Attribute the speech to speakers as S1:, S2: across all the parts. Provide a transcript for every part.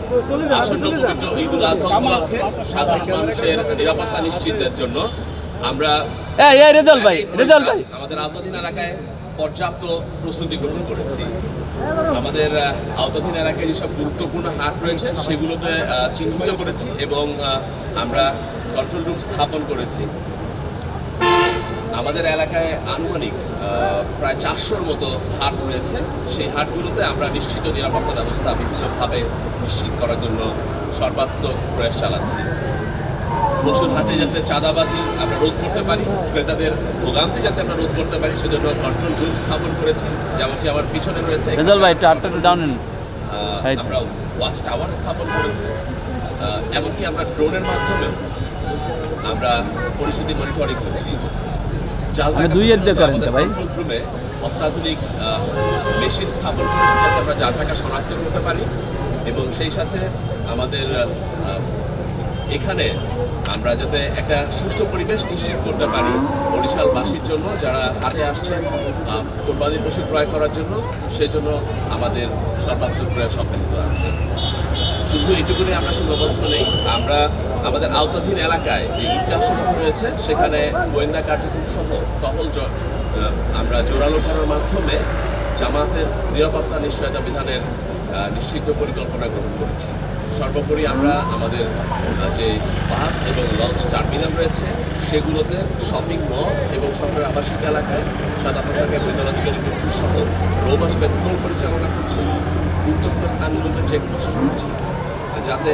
S1: আসন্ন পবিত্র ঈদুল আজহা উপলক্ষে সাধারণ মানুষের নিরাপত্তা নিশ্চিতের জন্য আমরা আমাদের আওতাধীন এলাকায় পর্যাপ্ত প্রস্তুতি গ্রহণ করেছি। আমাদের আওতাধীন এলাকায় যেসব গুরুত্বপূর্ণ হাট রয়েছে সেগুলোতে চিহ্নিত করেছি এবং আমরা কন্ট্রোল রুম স্থাপন করেছি। আমাদের এলাকায় আনুমানিক প্রায় 400-র মতো হাট রয়েছে। সেই হাটগুলোতে আমরা নিশ্চিত নিরাপত্তা ব্যবস্থা বিভিন্নভাবে নিশ্চিত করার জন্য সর্বাত্মক প্রয়াস চালাচ্ছি। পশুর হাটে যাতে চাঁদাবাজি আমরা রোধ করতে পারি, ক্রেতাদের ভোগান্তি যাতে আমরা রোধ করতে পারি সেজন্য কন্ট্রোল রুম স্থাপন করেছি, যেমনটি আমার পিছনে রয়েছে। আমরা ওয়াচ টাওয়ার স্থাপন করেছি, এমনকি আমরা ড্রোনের মাধ্যমে আমরা পরিস্থিতি মনিটরিং করছি। কন্ট্রোল রুমে অত্যাধুনিক মেশিন স্থাপন করেছি যাতে আমরা জাল টাকা শনাক্ত করতে পারি এবং সেই সাথে আমাদের এখানে আমরা যাতে একটা সুষ্ঠু পরিবেশ নিশ্চিত করতে পারি বরিশালবাসীর জন্য যারা হাটে আসছেন কোরবানির পশু ক্রয় করার জন্য, সেজন্য আমাদের সর্বাত্মক প্রয়াস অব্যাহত আছে। শুধু এটুকুনি আমরা সীমাবদ্ধ নেই, আমরা আমাদের আওতাধীন এলাকায় যে ঈদগাহ সমূহ রয়েছে সেখানে গোয়েন্দা কার্যক্রম সহ টহল আমরা জোরালো করার মাধ্যমে জামাতের নিরাপত্তা নিশ্চয়তা বিধানের নিশ্চিত পরিকল্পনা গ্রহণ করেছি। সর্বোপরি আমরা আমাদের যে বাস এবং লঞ্চ টার্মিনাল রয়েছে সেগুলোতে শপিং মল এবং শহরের আবাসিক এলাকায় সাদা পোশাকের গোয়েন্দা আধিকারিক সহ রোবাস পেট্রোল পরিচালনা করছি। গুরুত্বপূর্ণ স্থানগুলোতে চেকপোস্ট করছি যাতে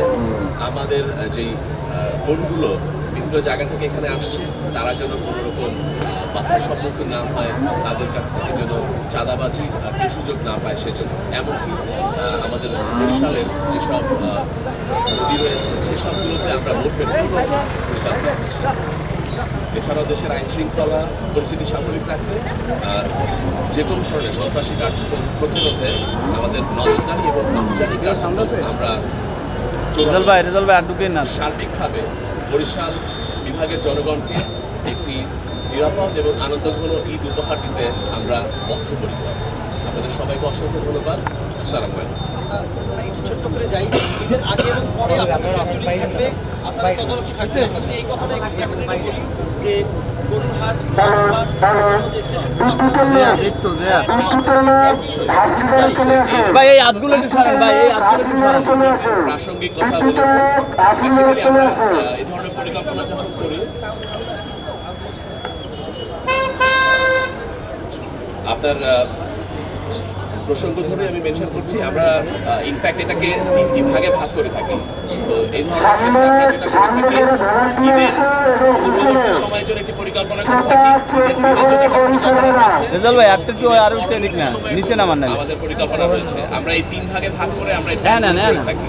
S1: আমাদের যেই গরুগুলো বিভিন্ন জায়গা থেকে এখানে আসছে তারা যেন কোনোরকম বাধার সম্মুখীন না হয়, তাদের কাছ থেকে যেন চাঁদাবাজি কেউ সুযোগ না পায় সেজন্য। এমনকি আমাদের বরিশালের যেসব নদী রয়েছে সেসবগুলোতে আমরা বোট পেট্রোল পরিচালনা করছি। এছাড়াও দেশের আইন শৃঙ্খলা পরিস্থিতি স্বাভাবিক রাখতে যে কোনো ধরনের সন্ত্রাসী কার্যক্রম প্রতিরোধে আমাদের নজরদারি এবং অভিযানিক কার্যক্রম আমরা সার্বিকভাবে বরিশাল বিভাগের জনগণকে একটি নিরাপদ এবং আনন্দঘন ঈদ উপহার দিতে আমরা বদ্ধপরিকর। আপনাদের সবাইকে অসংখ্য ধন্যবাদ। আসসালামু আলাইকুম।
S2: একটু ছোট্ট করে যাই, ঈদের আগে এবং পরে আপনাদের আঞ্চলিক থাকবে, আপনাদের তদারকি থাকবে। এই কথাটা একটু বলি যে গরুর হাট যে স্টেশনগুলো
S3: ভাই এই হাতগুলো একটু সরান, ভাই এই হাতগুলো একটু সরান।
S1: প্রাসঙ্গিক কথা বলেছেন। বেসিক্যালি আমরা এই ধরনের পরিকল্পনা যখন করি আপনার প্রসঙ্গ ধরে আমি মেনশন করছি, আমরা ইনফ্যাক্ট এটাকে 3টি ভাগে ভাগ করে থাকি। তো এই ধরনের ক্ষেত্রে আমরা যেটা করে থাকি ঈদের পূর্ববর্তী সময়ের জন্য একটি পরিকল্পনা করে থাকি, ঈদের দিনের জন্য একটা পরিকল্পনা রয়েছে।
S3: রেজাল ভাই একটা একটু আরো একটু এদিক না, নিচে নামান না।
S1: আমাদের পরিকল্পনা রয়েছে, আমরা এই 3 ভাগে ভাগ করে আমরা এই প্ল্যান করে থাকি।